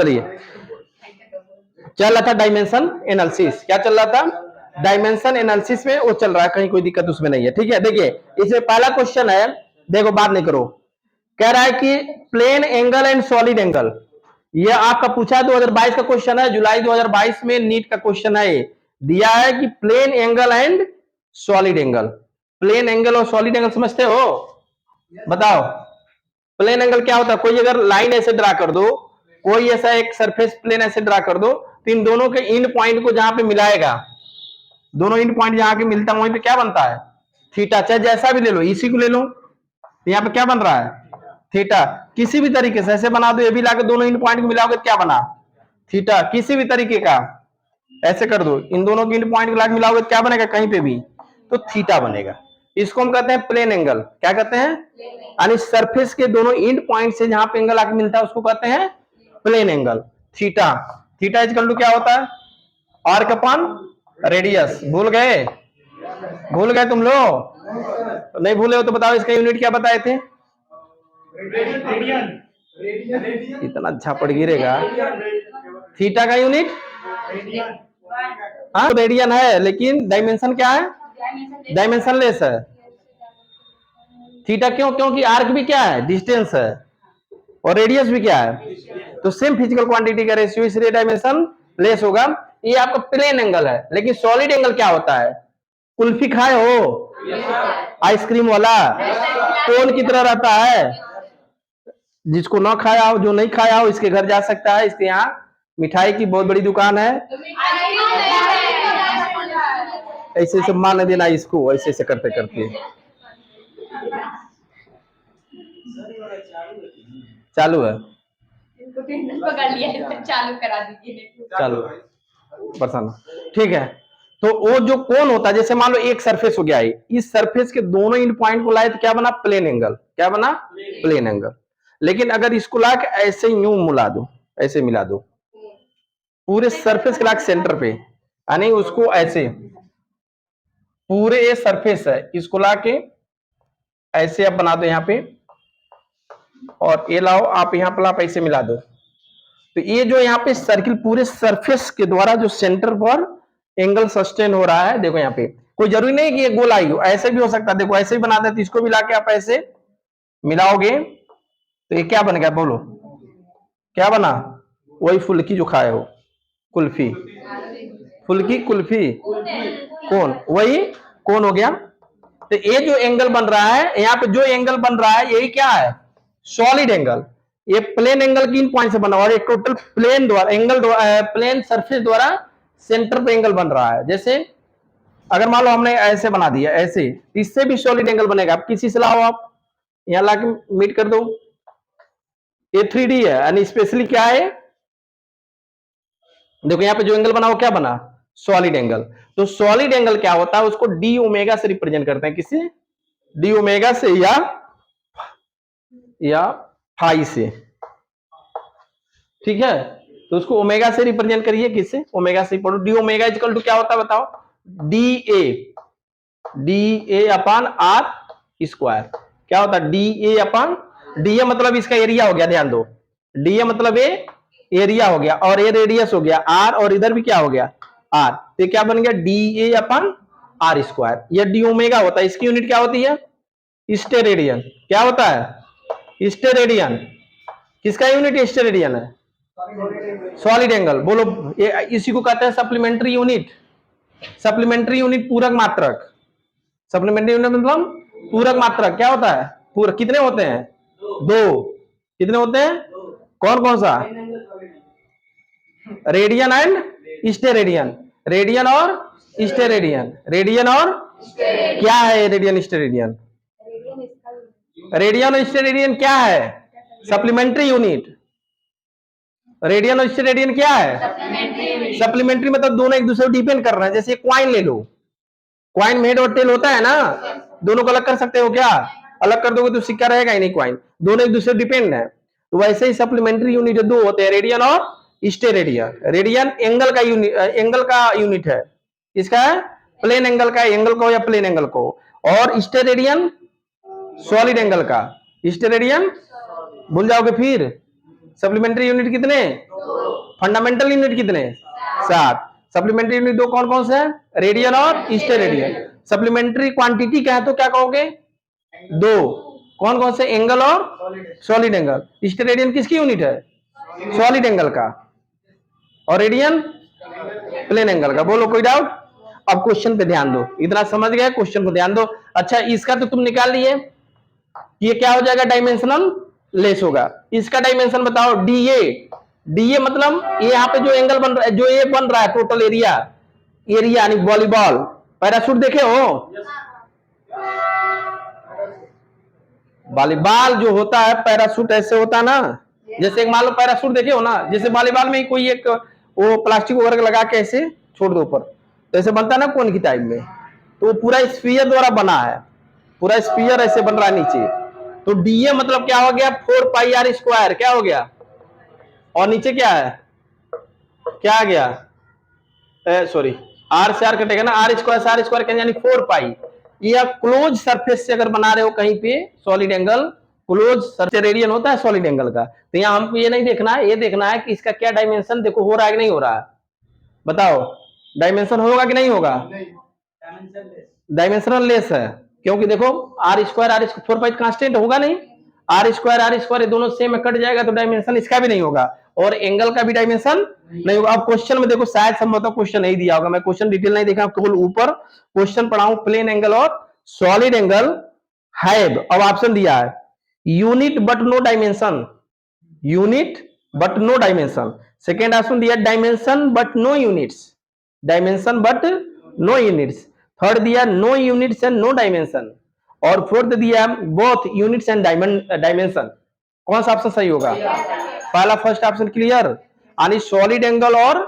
चलिए, चल रहा था डायमेंशन एनालिसिस। क्या चल रहा था? डायमेंशन एनालिसिस में वो चल रहा है, कहीं कोई दिक्कत उसमें नहीं है। ठीक है, देखिए इसमें पहला क्वेश्चन है, देखो बात नहीं करो, कह रहा है कि plane angle and solid angle. ये आपका पूछा है 2022 का क्वेश्चन है, जुलाई 2022 में नीट का क्वेश्चन है। ये दिया है कि plane angle and solid angle. Plane angle और सॉलिड एंगल समझते हो? बताओ, प्लेन एंगल क्या होता है? कोई अगर लाइन ऐसे ड्रा कर दो, कोई ऐसा एक सरफेस प्लेन ऐसे ड्रा कर दो, तो इन दोनों के इंड पॉइंट को जहां पे मिलाएगा, दोनों इंड पॉइंट जहां के मिलता है वहीं पे क्या बनता है? थीटा। चाहे जैसा भी ले लो, इसी को ले लो, तो यहाँ पे क्या बन रहा है? थीटा। किसी भी तरीके से ऐसे बना दो, ये भी लाकर दोनों इंड पॉइंट को मिलाओगे क्या बना? थीटा। किसी भी तरीके का ऐसे कर दो, इन दोनों के इंड पॉइंट को लाकर मिलाओगे क्या बनेगा? कहीं पे भी तो थीटा बनेगा। इसको हम कहते हैं प्लेन एंगल। क्या कहते हैं? यानी सरफेस के दोनों इंड पॉइंट से जहां पे एंगल आके मिलता है उसको कहते हैं plane angle. Theta. Theta equal to क्या होता है? Arc upon radius. भूल गए? भूल गए तुम लोग? नहीं भूले हो तो बताओ, इसका यूनिट क्या बताए थे? इतना झापड़ गिरेगा। थीटा का यूनिट हाँ रेडियन है, लेकिन डायमेंशन क्या है? डायमेंशन लेस है। थीटा क्यों? क्योंकि आर्क भी क्या है? डिस्टेंस है, और रेडियस भी क्या है? तो सेम फिजिकल क्वांटिटी का रेशियो, इसलिए डायमेंशन लेस होगा। ये आपका प्लेन एंगल है। लेकिन सॉलिड एंगल क्या होता है? कुल्फी खाए हो? आइसक्रीम वाला कोन की तरह रहता है। जिसको ना खाया हो, जो नहीं खाया हो, इसके घर जा सकता है। इसके यहाँ मिठाई की बहुत बड़ी दुकान है। ऐसे ऐसे मान देना इसको, ऐसे ऐसे करते करते। चालू है, पकड़ लिया, चालू करा दीजिए। चालू परेशान। ठीक है, तो वो जो कोण होता है, जैसे मान लो एक सरफेस हो गया है, इस सरफेस के दोनों इंड पॉइंट को लाए तो क्या बना? Plane angle. क्या बना? Plane angle. लेकिन अगर इसको ला के ऐसे यूं मिला दो, ऐसे मिला दो पूरे सरफेस के लाके सेंटर पे, यानी उसको ऐसे पूरे ये सरफेस है, इसको ला के ऐसे आप बना दो यहाँ पे, और ये लाओ आप यहाँ पर आप ऐसे मिला दो, तो ये जो यहाँ पे सर्किल पूरे सरफेस के द्वारा जो सेंटर पर एंगल सस्टेन हो रहा है, देखो यहाँ पे कोई जरूरी नहीं कि ये गोलाई हो, ऐसे भी हो सकता है। देखो ऐसे भी बना दे, तो इसको मिला के आप ऐसे मिलाओगे तो ये क्या बन गया? बोलो क्या बना? वही फुल्की जो खाए हो, कुल्फी। फुल्की कुल्फी कौन? वही कौन हो गया। तो ये जो एंगल बन रहा है, यहाँ पे जो एंगल बन रहा है, यही क्या है? Solid angle. ये प्लेन एंगल किन पॉइंट से बना और एक टोटल प्लेन द्वारा एंगल प्लेन सरफेस द्वारा सेंटर पे एंगल बन रहा है। जैसे अगर मान लो हमने ऐसे बना दिया, ऐसे, इससे भी सॉलिड एंगल बनेगा। आप किसी से लाओ, आप यहां लाके मीट कर दो, ये 3D है, यानी स्पेशली क्या है? देखो यहाँ पे जो एंगल बना वो क्या बना? Solid angle. तो सॉलिड एंगल क्या होता है? उसको डी ओमेगा से रिप्रेजेंट करते हैं। किसी डी ओमेगा से या फाई से। ठीक है, तो उसको ओमेगा से रिप्रेजेंट करिए। किससे? ओमेगा से। पढ़ो डी ओमेगा इक्वल टू क्या होता है बताओ? D A upon R square. क्या होता है? D A upon, D A मतलब इसका एरिया हो गया, ध्यान दो, डी ए मतलब ए एरिया हो गया, और ए रेडियस हो गया आर, और इधर भी क्या हो गया? आर। तो क्या बन गया? D A upon R square. यह डी ओमेगा होता है। इसकी यूनिट क्या होती है? स्टेरेडियन। क्या होता है? स्टेरेडियन। किसका यूनिट स्टेरेडियन है? Solid angle. बोलो, ये इसी को कहते हैं सप्लीमेंट्री यूनिट। सप्लीमेंट्री यूनिट पूरक मात्रक। सप्लीमेंट्री यूनिट मतलब पूरक मात्रक। क्या होता है? पूरक। कितने होते हैं? दो। कितने होते हैं? कौन कौन सा? Radian and steradian. रेडियन और स्टेरेडियन। रेडियन और क्या है? Radian steradian. रेडियन और स्टेरेडियन क्या है? Supplementary unit. रेडियन और स्टेरेडियन क्या है? सप्लीमेंट्री मतलब दोनों एक दूसरे को डिपेंड कर रहे हैं। जैसे क्वाइन ले लो, क्वाइन में हेड और टेल होता है ना, दोनों को अलग कर सकते हो क्या? अलग कर दोगे तो सिक्का रहेगा ही नहीं। क्वाइन दोनों एक दूसरे डिपेंड है। तो वैसे ही सप्लीमेंट्री यूनिट दो होते हैं, रेडियन और स्टेरेडियन। रेडियन एंगल का यूनिट, एंगल का यूनिट है। इसका प्लेन एंगल का, एंगल को या प्लेन एंगल को। और स्टेरेडियन सॉलिड एंगल का। स्टेरेडियन भूल जाओगे फिर, सप्लीमेंट्री यूनिट कितने? फंडामेंटल यूनिट कितने? 7। सप्लीमेंट्री यूनिट दो कौन कौन से हैं? रेडियन और स्टेरेडियन। सप्लीमेंट्री क्वांटिटी क्या है तो क्या कहोगे? 2। कौन कौन से? एंगल और सॉलिड एंगल। स्टेरेडियन किसकी यूनिट है? सॉलिड एंगल का। और रेडियन प्लेन एंगल का। बोलो कोई डाउट? अब क्वेश्चन पे ध्यान दो, इतना समझ गए, क्वेश्चन को ध्यान दो। अच्छा, इसका तो तुम निकाल लिए, ये क्या हो जाएगा? डायमेंशनल लेस होगा। इसका डायमेंशन बताओ। डीए। डीए मतलब ये यहाँ पे जो एंगल बन रहा है, जो ये बन रहा है टोटल एरिया, एरिया यानी वॉलीबॉल। पैराशूट देखे हो? वॉलीबॉल जो होता है पैराशूट ऐसे होता है ना, जैसे मान लो पैराशूट देखे हो ना, जैसे वॉलीबॉल में कोई एक वो प्लास्टिक वगैरह लगा के ऐसे छोड़ दो ऊपर, तो ऐसे बनता है ना कोन की टाइप में, तो वो पूरा स्फीयर द्वारा बना है, पूरा स्फीयर ऐसे बन रहा है नीचे। तो डीए मतलब क्या हो गया? 4πr²। क्या हो गया? और नीचे क्या है? क्या आ गया? सॉरी, आर से आर कटेगा ना, r² यानी 4π। ये क्लोज सरफेस से अगर बना रहे हो कहीं पे solid angle, close surface radian होता है सॉलिड एंगल का, तो यहाँ हमको ये नहीं देखना है, ये देखना है कि इसका क्या डायमेंशन देखो हो रहा है कि नहीं हो रहा है। बताओ डायमेंशन होगा कि नहीं होगा? डायमेंशनल लेस है, क्योंकि देखो r² 4π कांस्टेंट होगा नहीं, r² दोनों सेम में कट जाएगा, तो डायमेंशन इसका भी नहीं होगा और एंगल का भी डायमेंशन नहीं होगा। अब क्वेश्चन में देखो, शायद संभवतः क्वेश्चन नहीं दिया होगा, मैं क्वेश्चन डिटेल नहीं देखा, केवल ऊपर क्वेश्चन पढ़ा हूं। प्लेन एंगल और सॉलिड एंगल हैव, अब ऑप्शन दिया है unit but no dimension, unit but no dimension. Second option दिया dimension but no units, dimension but no units. Third दिया no units and no dimension, और fourth दिया both units and dimension. कौन सा option सही होगा? पहला फर्स्ट ऑप्शन क्लियर, यानी सॉलिड एंगल और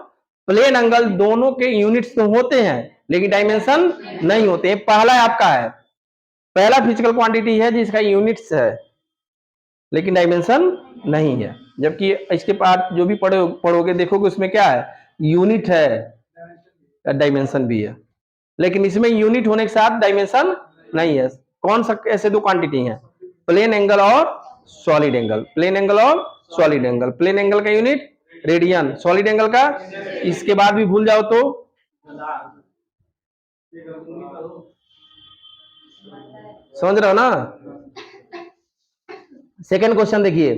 प्लेन एंगल दोनों के यूनिट्स तो होते हैं लेकिन डायमेंशन नहीं होते। पहला आपका है, पहला फिजिकल क्वांटिटी है जिसका यूनिट्स है लेकिन डायमेंशन नहीं है, जबकि इसके पार्ट जो भी पढ़ोगे देखोगे उसमें क्या है? यूनिट है, डायमेंशन भी है, लेकिन इसमें यूनिट होने के साथ डायमेंशन नहीं है। कौन सा? ऐसे दो क्वांटिटी हैं, प्लेन एंगल और सॉलिड एंगल। प्लेन एंगल और सॉलिड एंगल, प्लेन एंगल का यूनिट रेडियन, सॉलिड एंगल का, इसके बाद भी भूल जाओ तो समझ रहे हो ना। सेकंड क्वेश्चन देखिए,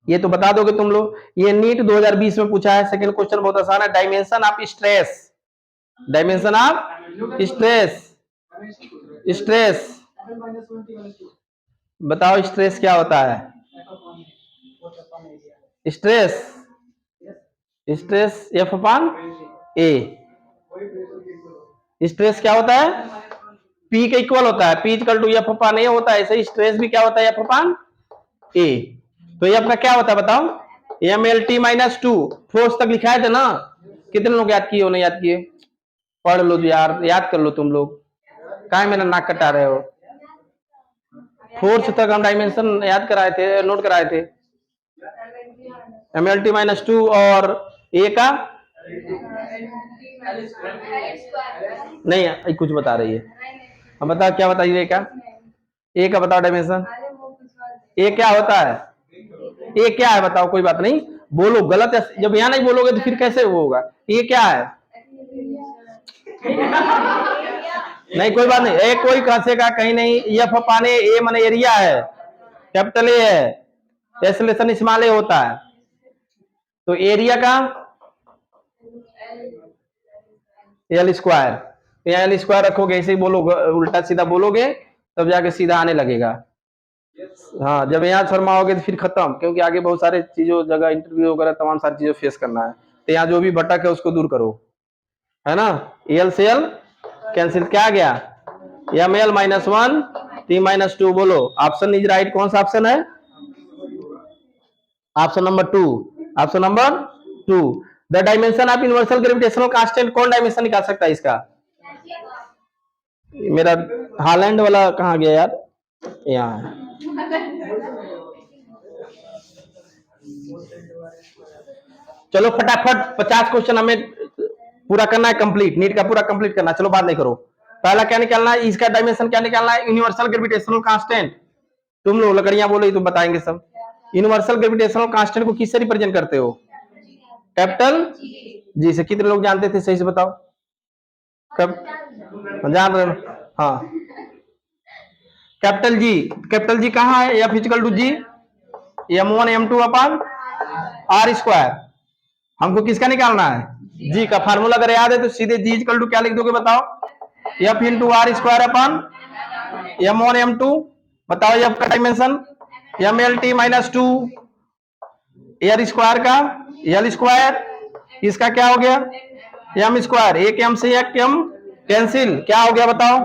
ये तो बता दोगे तुम लोग, ये नीट 2020 में पूछा है। सेकंड क्वेश्चन बहुत आसान है, dimension of stress, dimension of stress, stress बताओ स्ट्रेस क्या होता है? Stress, stress F/A। स्ट्रेस क्या होता है? P के इक्वल होता है, P = F/A होता है, ऐसे स्ट्रेस भी क्या होता है? F/A। तो ये आपका क्या होता है बताओ? mLT-2 फोर्स तक लिखाए थे ना, कितने लोग याद किए हो? नहीं याद किए? पढ़ लो यार, याद कर लो तुम लोग, काहे मेरा नाक कटा रहे हो? फोर्स तक हम डायमेंशन याद कराए थे, नोट कराए थे। mLT-2 और A का नहीं, कुछ बता रही है, अब बताओ क्या बताइए का? A का बताओ डायमेंशन, A क्या होता है? A क्या है बताओ? कोई बात नहीं, बोलो, गलत है जब यहाँ नहीं बोलोगे तो फिर कैसे वो होगा? A क्या है? नहीं कोई बात नहीं, एक कोई कसेगा कहीं नहीं, F/A, A माने एरिया है, कैपिटल A है, टेस्लेशन स्मॉल a होता है, तो एरिया का L², यहाँ L² रखोगे, ऐसे ही बोलो, उल्टा सीधा बोलोगे तब जाके सीधा आने लगेगा। हाँ, जब यहाँ शर्माओगे तो फिर खत्म, क्योंकि आगे बहुत सारे चीजों जगह इंटरव्यू वगैरह तमाम सारी चीजों फेस करना है, तो यहाँ जो भी भटक है उसको दूर करो, है ना। L से L कैंसिल, क्या गया? ml-1 T-2, बोलो ऑप्शन इज राइट। कौन सा ऑप्शन है? Option number 2, option number 2। The dimension of universal gravitational constant, कौन डायमेंशन निकाल सकता है इसका? मेरा हालैंड वाला कहाँ गया यार? यहाँ है। चलो फटाफट 50 क्वेश्चन हमें पूरा करना है, कंप्लीट, नीट का पूरा कंप्लीट करना। चलो बात नहीं करो, पहला क्या निकालना है? इसका डायमेंशन क्या निकालना है? Universal gravitational constant. तुम लोग लकड़ियां बोलो, तुम बताएंगे सब। यूनिवर्सल ग्रेविटेशनल कांस्टेंट को किससे रिप्रेजेंट करते हो? कैपिटल जी से। कितने लोग जानते थे? सही से बताओ। जान रहे हो? हाँ, कैपिटल जी। कैपिटल जी कहाँ है? F equal to G m1 m2 upon R square. हमको किसका निकालना है? जी का। फार्मूला अगर याद है तो सीधे जी इक्वल टू क्या लिख दोगे बताओ? F into R square upon m1 m2। बताओ एफ का dimension M L T minus two, L square का एल स्क्वायर, इसका क्या हो गया? M square. एक एम से एक एम कैंसिल, क्या हो गया बताओ?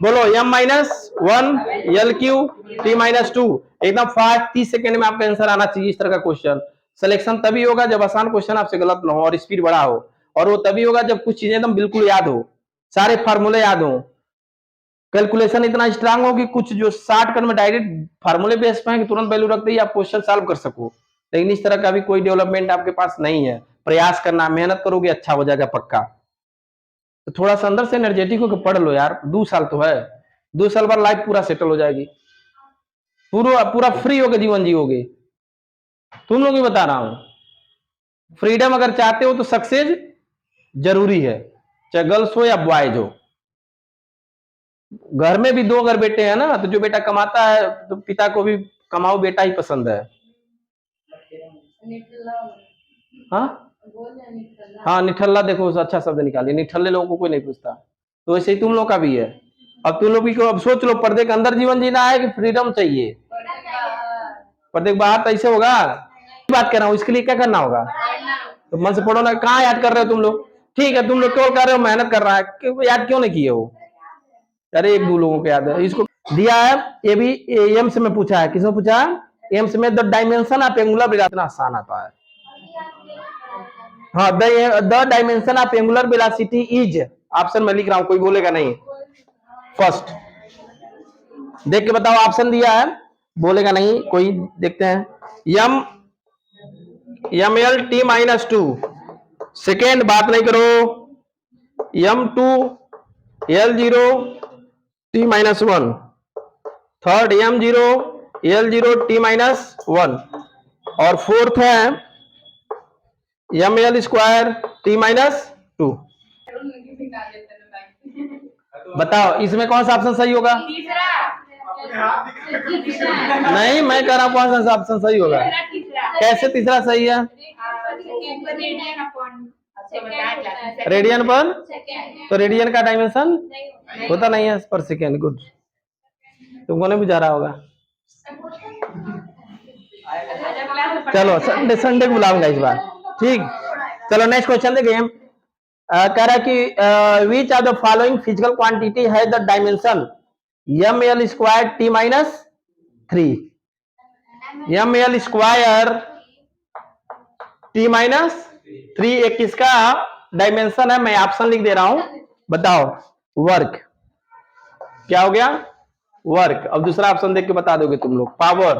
बोलो M minus one L Q T minus two. एकदम फास्ट 30 सेकंड में आपका आंसर आना चाहिए। इस तरह का क्वेश्चन सिलेक्शन तभी होगा जब आसान क्वेश्चन आपसे गलत ना हो और स्पीड बड़ा हो, और वो तभी होगा जब कुछ चीजें एकदम बिल्कुल याद हो, सारे फार्मूले याद हो, कैलकुलेशन इतना स्ट्रांग हो कि कुछ जो शॉर्टकट में डायरेक्ट फार्मूले बेस पे है कि तुरंत वैल्यू रखते ही आप क्वेश्चन सॉल्व कर सको। लेकिन इस तरह का भी कोई डेवलपमेंट आपके पास नहीं है। प्रयास करना, मेहनत करोगे अच्छा हो जाएगा पक्का। तो थोड़ा सा अंदर से एनर्जेटिक होकर पढ़ लो यार, 2 साल तो है, 2 साल बाद लाइफ पूरा सेटल हो जाएगी, पूरा पूरा फ्री होकर जीवन जियोगे। तुम लोग ही बता रहा हूं, फ्रीडम अगर चाहते हो तो सक्सेस जरूरी है, चाहे गर्ल्स हो या बॉयज हो। घर में भी 2 अगर बेटे हैं ना, तो जो बेटा कमाता है तो पिता को भी कमाओ बेटा ही पसंद है। हाँ हाँ, निठल्ला देखो अच्छा शब्द निकालिए, निठल्ले लोगों को कोई नहीं पूछता। तो वैसे ही तुम लोग का भी है। अब तुम लोग भी को अब सोच लो, पर्दे के अंदर जीवन जीना है कि फ्रीडम चाहिए? पर्दे के बाहर तो ऐसे होगा। बात कर रहा हूँ, इसके लिए क्या करना होगा? तो मन से पढ़ो ना। कहाँ याद कर रहे हो तुम लोग? ठीक है, तुम लोग केवल कर रहे हो, मेहनत कर रहा है, याद क्यों नहीं किए हो? अरे 1-2 लोगों को याद है। इसको दिया है, ये भी एम्स में पूछा है। किसमें पूछा है? एम्स में। The dimension of angular velocity, आसान आता है। हाँ, the dimension of angular velocity is, option में लिख रहा हूं, कोई बोलेगा नहीं। फर्स्ट देख के बताओ, ऑप्शन दिया है, बोलेगा नहीं कोई। देखते हैं, M M L T minus two. Second बात नहीं करो, m2 l0 t minus one. Third m0 l0 t minus one. और फोर्थ है ml square t minus two. बताओ इसमें कौन सा ऑप्शन सही होगा? नहीं, मैं कह रहा हूं कौन सा ऑप्शन सही होगा। कैसे तीसरा सही है? रेडियन पर, तो रेडियन का डायमेंशन होता नहीं है पर सेकेंड। गुड, तुमको नहीं बुझा रहा होगा। चलो संडे संडे को बुलाऊंगा इस बार, ठीक। चलो नेक्स्ट क्वेश्चन देखिए। कह रहा है कि which are the following physical quantity है the dimension M L square T minus three. M L square T minus three एक किसका डायमेंशन है? मैं ऑप्शन लिख दे रहा हूं, बताओ। वर्क। क्या हो गया? वर्क। अब दूसरा ऑप्शन देख के बता दोगे तुम लोग। पावर।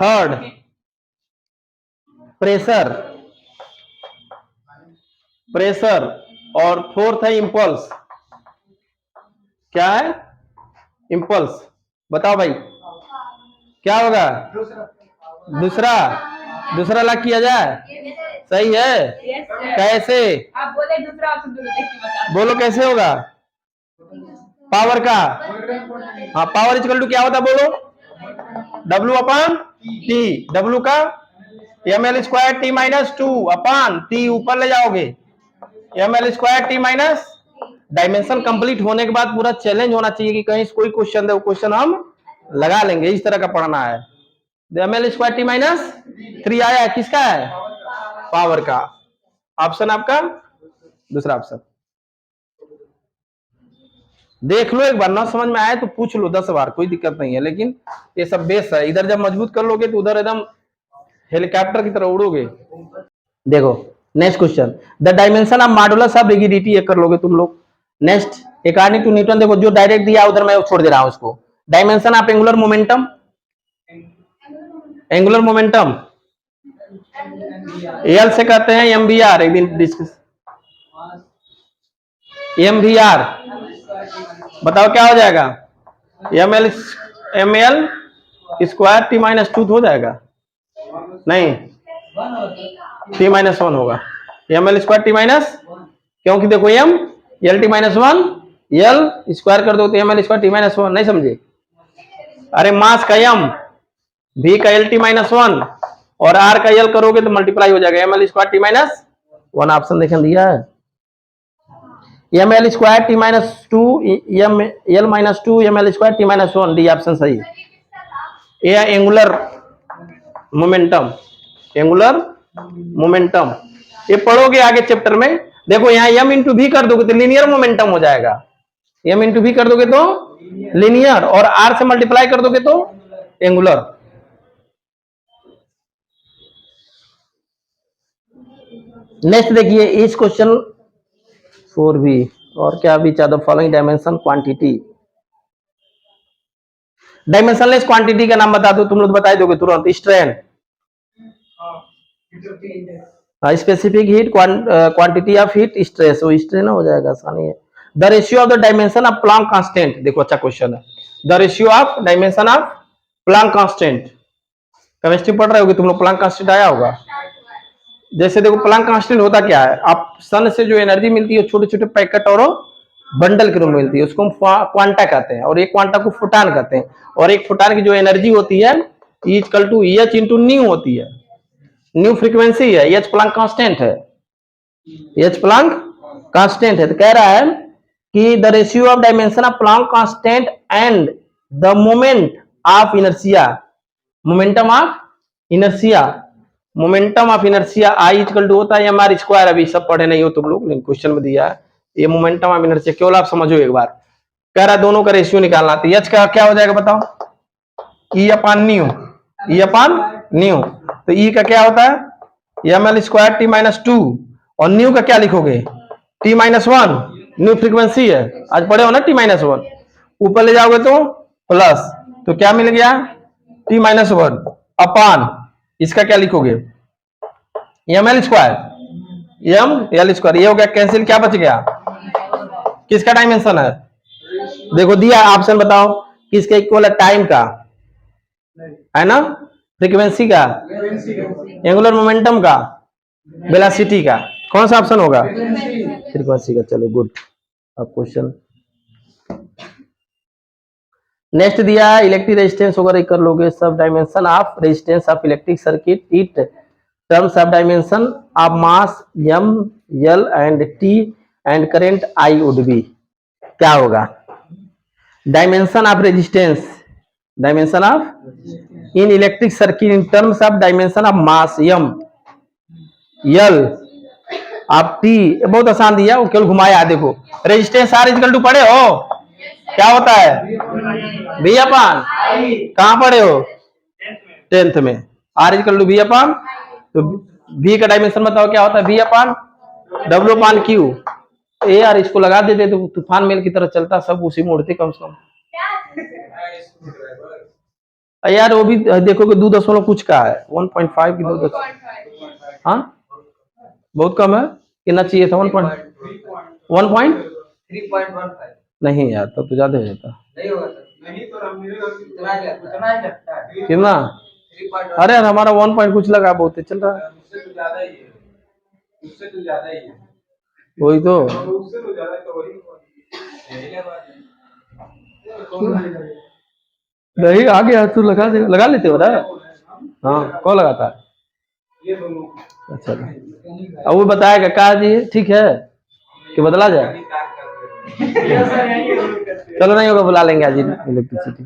Third pressure, pressure. और फोर्थ है इंपल्स। क्या है? इंपल्स। बताओ भाई क्या होगा? दूसरा। दूसरा लॉक किया जाए? सही है। कैसे? आप बोले दूसरा ऑप्शन, बोलो कैसे होगा? पावर का। हाँ, पावर इक्वल टू क्या होता है बोलो? W अपन T। W का M L square T minus two अपन T, ऊपर ले जाओगे M L square T minus. Dimension complete होने के बाद पूरा चैलेंज होना चाहिए कि कहीं कोई क्वेश्चन दे, वो क्वेश्चन हम लगा लेंगे। इस तरह का पढ़ना है। M L square T minus three आया है, किसका है? पावर का। ऑप्शन आपका दूसरा ऑप्शन। देख लो एक बार, ना समझ में आए तो पूछ लो 10 बार, कोई दिक्कत नहीं है। लेकिन ये सब बेस है, इधर जब मजबूत कर लोगे तो उधर एकदम हेलीकॉप्टर की तरह उड़ोगे। देखो next question, the dimension of modulus of rigidity कर लोगे तुम लोग। नेक्स्ट, अकॉर्डिंग टू न्यूटन, देखो जो डायरेक्ट दिया उधर मैं छोड़ दे रहा हूं उसको। Dimension of angular momentum, angular momentum L से कहते हैं एमवीआर। एक दिन डिस्कस, एमवीआर बताओ क्या हो जाएगा? M L square T minus two हो जाएगा, नहीं टी माइनस वन होगा, M L square T minus, क्योंकि देखो M L T minus one, L square कर दो तो M L square T minus one, नहीं समझे? अरे मास का एम, भी का एल टी माइनस वन और आर का एल करोगे तो मल्टीप्लाई हो जाएगा, M L square T minus one. Option देखें दिया है, M L square T minus two, M L minus two M L square T minus one, D option सही। ये एंगुलर मोमेंटम, एंगुलर मोमेंटम ये पढ़ोगे आगे चैप्टर में। देखो यहाँ एम इंटू भी कर दोगे तो लीनियर मोमेंटम हो जाएगा, एम इंटू भी कर दोगे तो लीनियर, और आर से मल्टीप्लाई कर दोगे तो एंगुलर। नेक्स्ट देखिए इस क्वेश्चन 4b, और क्या which are the following dimension quantity. Dimensionless quantity का नाम बता दो, तुम लोग बता दोगे तुरंत। Strain, specific heat, quantity of heat, stress, वो स्ट्रेन हो जाएगा, आसानी है। The ratio of the dimension of Planck constant, देखो अच्छा क्वेश्चन है, the ratio of dimension of Planck constant. Chemistry पढ़ रहे होगे तुम लोग, प्लैंक कांस्टेंट आया होगा। जैसे देखो प्लैंक कांस्टेंट होता क्या है, आप सन से जो एनर्जी मिलती है छोटे छोटे पैकेट और बंडल के रूप में मिलती है, उसको हम क्वांटा कहते हैं, और एक क्वांटा को फोटान कहते हैं, और एक फोटान की जो एनर्जी होती है equal to H into nu होती है, न्यू फ्रीक्वेंसी है, एच प्लैंक कांस्टेंट है, एच प्लैंक कांस्टेंट है। तो कह रहा है कि the ratio of dimension of Planck constant and the moment of inertia, momentum of inertia, momentum of inertia I equal to होता है एम आर स्क्वायर। अभी सब पढ़े नहीं हो तुम लोग, लेकिन क्वेश्चन में दिया है ये मोमेंटम ऑफ इनर्शिया, केवल आप समझो एक बार। कह रहा है दोनों का रेशियो निकालना, तो एच का क्या हो जाएगा बताओ, ई अपान न्यू, ई अपान न्यू, तो ई का क्या होता है M L square T minus two, और न्यू का क्या लिखोगे T minus one, nu frequency है, आज पढ़े हो ना टी माइनस वन, ऊपर ले जाओगे तो प्लस, तो क्या मिल गया टी माइनस वन अपान, इसका क्या लिखोगे M L square, M L square, ये हो गया कैंसिल, क्या बच गया, किसका डायमेंशन है, देखो दिया ऑप्शन बताओ, किसका इक्वल है, टाइम का है ना, फ्रीक्वेंसी का, एंगुलर मोमेंटम का, वेलोसिटी का, कौन सा ऑप्शन होगा, फ्रीक्वेंसी का। चलो गुड। अब क्वेश्चन नेक्स्ट दिया है, इलेक्ट्रिक रेजिस्टेंस वगैरह कर लोगे, सब dimension of resistance of electric circuit, it terms of dimension of mass M L and T and current I would be, क्या होगा, dimension of resistance, dimension of in electric circuit in terms of dimension of mass M L of T, बहुत आसान दिया, वो केवल घुमाया, देखो resistance R equal to पढ़े हो, क्या होता है बी अपान, कहां पढ़े हो 10th में, आर इक्वल टू बी अपान, तो बी का डायमेंशन बताओ क्या होता है, बी अपान डब्ल्यू अपान क्यू। ए यार इसको लगा देते तो तूफान मेल की तरह चलता, सब उसी में उड़ते कम से कम। यार वो भी देखोगे 2 दशमलव कुछ का है, 1.5 की 2 दशमलव, हाँ बहुत कम है, कितना चाहिए था 1.315, नहीं यार तब तो ज्यादा हो जाता, नहीं होगा नहीं तो उतना ही लगता है, कितना, अरे यार हमारा 1 पॉइंट कुछ लगा, बहुत चल रहा है, उससे तो ज्यादा ही है, उससे तो ज्यादा ही है, वही तो, उससे तो ज्यादा तो वही नहीं आ गया, तू लगा दे, लगा लेते हो ना, हाँ कौन लगाता है ये दोनों, अच्छा अब वो बताएगा कहा जी ठीक है कि बदला जाए, चलो नहीं होगा बुला लेंगे आज इलेक्ट्रिसिटी।